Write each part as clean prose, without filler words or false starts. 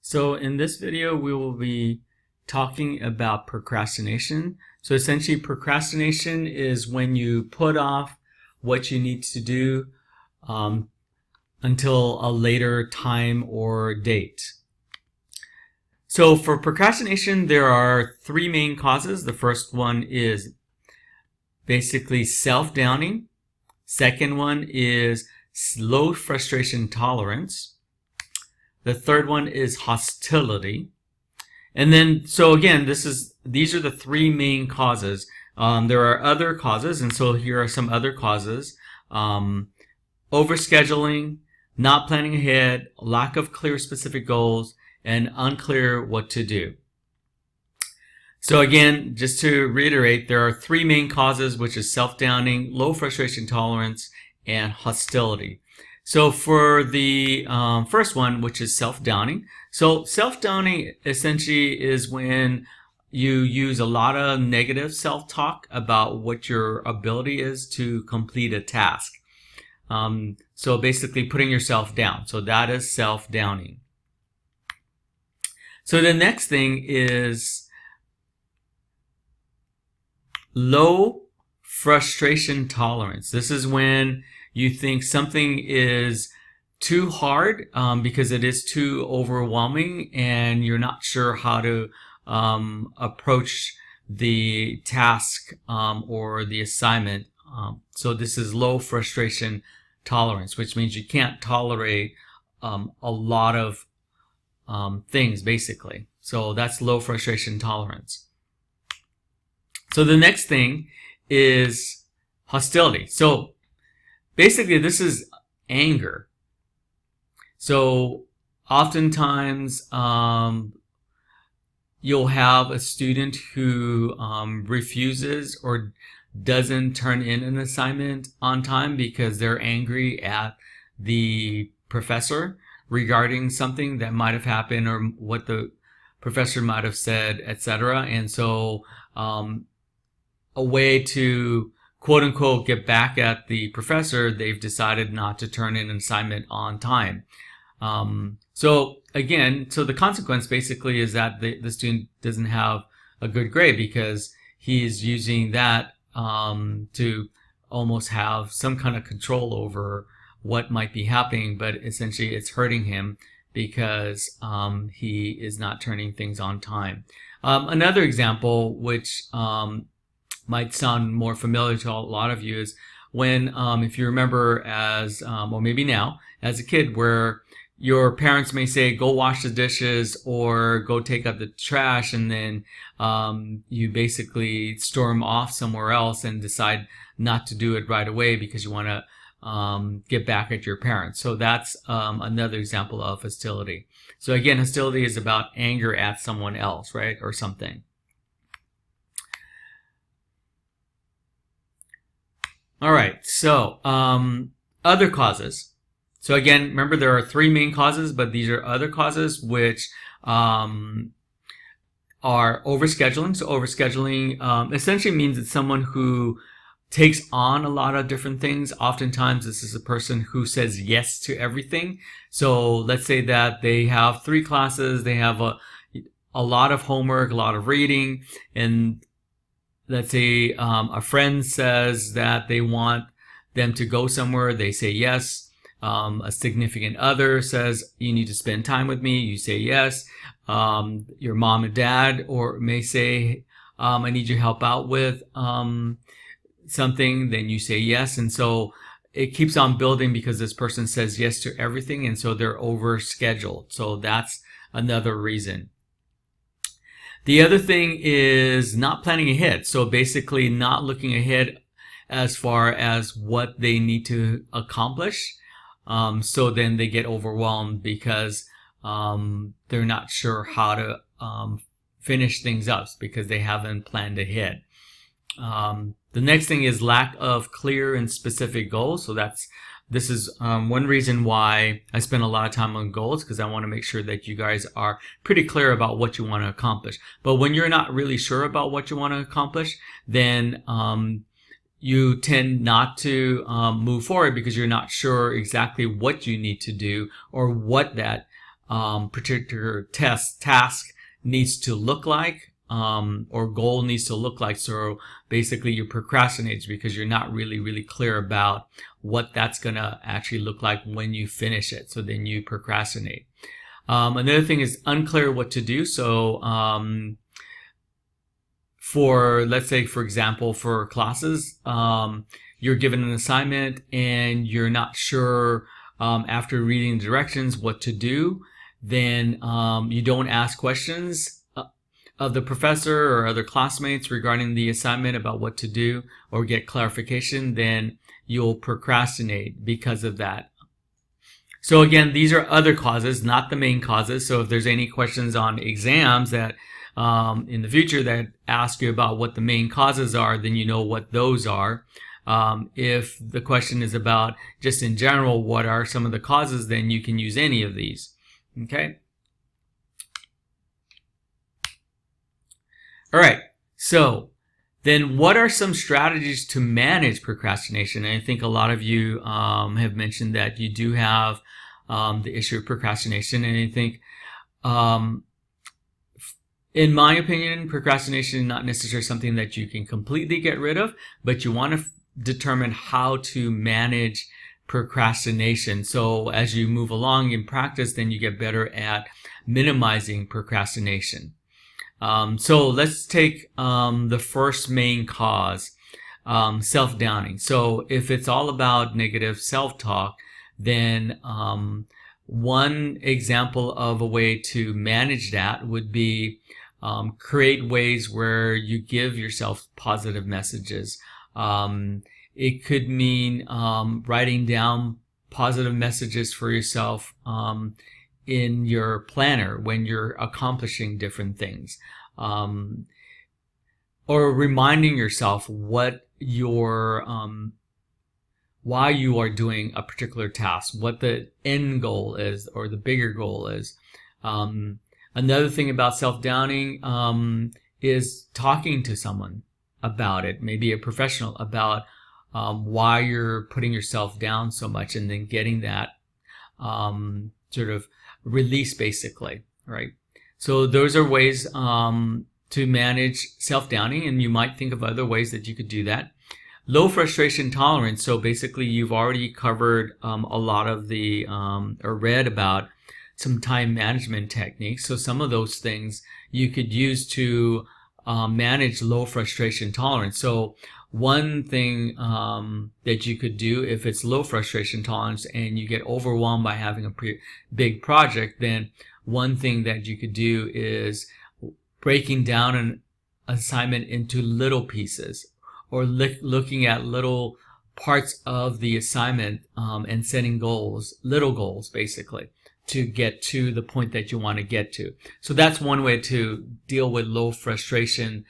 So in this video, we will be talking about procrastination. So essentially, procrastination is when you put off what you need to do until a later time or date. So for procrastination, there are three main causes. The first one is basically self-downing. Second one is low frustration tolerance. The third one is hostility. And then, so again, these are the three main causes. There are other causes, and so here are some other causes. Overscheduling, not planning ahead, lack of clear specific goals, and unclear what to do. So again, just to reiterate, there are three main causes, which is self-downing, low frustration tolerance, and hostility. So for the first one, which is self-downing. So self-downing essentially is when you use a lot of negative self-talk about what your ability is to complete a task. So basically putting yourself down. So that is self-downing. So the next thing is low frustration tolerance. This is when you think something is too hard because it is too overwhelming and you're not sure how to approach the task or the assignment. So this is low frustration tolerance, which means you can't tolerate a lot of things, basically. So that's low frustration tolerance. So the next thing is hostility. So basically, this is anger. So oftentimes, you'll have a student who refuses or doesn't turn in an assignment on time because they're angry at the professor regarding something that might have happened or what the professor might have said, etc. And so a way to quote unquote get back at the professor, they've decided not to turn in an assignment on time. So again, so the consequence basically is that the student doesn't have a good grade because he's using that to almost have some kind of control over what might be happening, but essentially it's hurting him because he is not turning things on time. Another example, which might sound more familiar to a lot of you, is when, if you remember as, or maybe now, as a kid, where your parents may say, go wash the dishes or go take out the trash, and then you basically storm off somewhere else and decide not to do it right away because you want to get back at your parents. So that's another example of hostility. So again, hostility is about anger at someone else, right, or something. All right, so other causes. So again, remember there are three main causes, but these are other causes which are overscheduling. So overscheduling essentially means it's someone who takes on a lot of different things. Oftentimes, this is a person who says yes to everything. So let's say that they have 3 classes, they have a lot of homework, a lot of reading, and let's say a friend says that they want them to go somewhere, they say yes. A significant other says, you need to spend time with me, you say yes. Your mom and dad may say, I need your help out with something, then you say yes. And so it keeps on building because this person says yes to everything, and so they're overscheduled. So that's another reason. The other thing is not planning ahead. So basically not looking ahead as far as what they need to accomplish. So then they get overwhelmed because they're not sure how to finish things up because they haven't planned ahead. The next thing is lack of clear and specific goals. So this is one reason why I spend a lot of time on goals, because I want to make sure that you guys are pretty clear about what you want to accomplish. But when you're not really sure about what you want to accomplish, then you tend not to move forward because you're not sure exactly what you need to do or what that particular task needs to look like, or goal needs to look like. So basically you procrastinate because you're not really clear about what that's going to actually look like when you finish it. So then you procrastinate. Another thing is unclear what to do. So for, let's say, for example, for classes, you're given an assignment and you're not sure after reading the directions what to do. Then you don't ask questions of the professor or other classmates regarding the assignment about what to do or get clarification. Then you'll procrastinate because of that. So again, these are other causes, not the main causes. So if there's any questions on exams that in the future that ask you about what the main causes are, then you know what those are. If the question is about just in general, what are some of the causes, then you can use any of these. Okay. All right. So then what are some strategies to manage procrastination? And I think a lot of you have mentioned that you do have the issue of procrastination. And I think in my opinion, procrastination is not necessarily something that you can completely get rid of, but you want to determine how to manage procrastination. So as you move along in practice, then you get better at minimizing procrastination. So let's take the first main cause, self-downing. So if it's all about negative self-talk, then one example of a way to manage that would be create ways where you give yourself positive messages. It could mean writing down positive messages for yourself in your planner when you're accomplishing different things, or reminding yourself what your why you are doing a particular task, what the end goal is or the bigger goal is. Another thing about self-downing is talking to someone about it, maybe a professional, about why you're putting yourself down so much, and then getting that sort of release, basically, right? So those are ways to manage self-downing, and you might think of other ways that you could do that. Low frustration tolerance. So basically you've already covered a lot of the, or read about some time management techniques. So some of those things you could use to manage low frustration tolerance. So one thing that you could do if it's low frustration tolerance and you get overwhelmed by having a big project, then one thing that you could do is breaking down an assignment into little pieces, or looking at little parts of the assignment and setting goals, little goals basically, to get to the point that you want to get to. So that's one way to deal with low frustration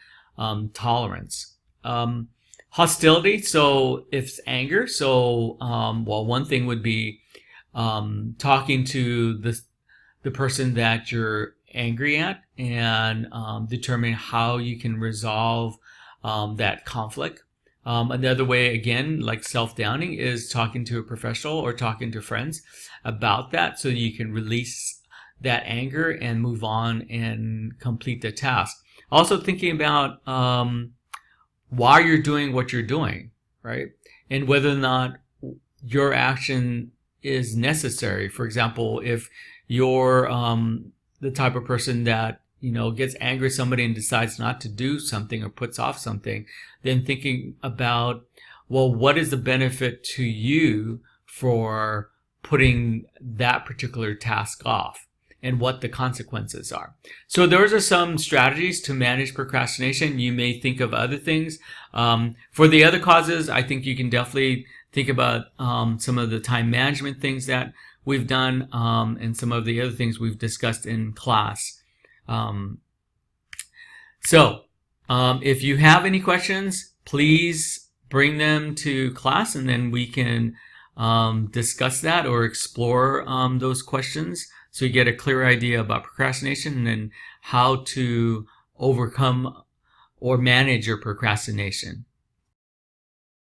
tolerance. Hostility, so if it's anger, so well, one thing would be talking to the person that you're angry at and determining how you can resolve that conflict. Another way, again, like self-downing, is talking to a professional or talking to friends about that, so you can release that anger and move on and complete the task. Also thinking about why you're doing what you're doing, right? And whether or not your action is necessary. For example, if you're the type of person that gets angry at somebody and decides not to do something or puts off something, then thinking about, well, what is the benefit to you for putting that particular task off, and what the consequences are. So those are some strategies to manage procrastination. You may think of other things. For the other causes, I think you can definitely think about some of the time management things that we've done, and some of the other things we've discussed in class. If you have any questions, please bring them to class, and then we can discuss that or explore those questions, so you get a clear idea about procrastination and then how to overcome or manage your procrastination.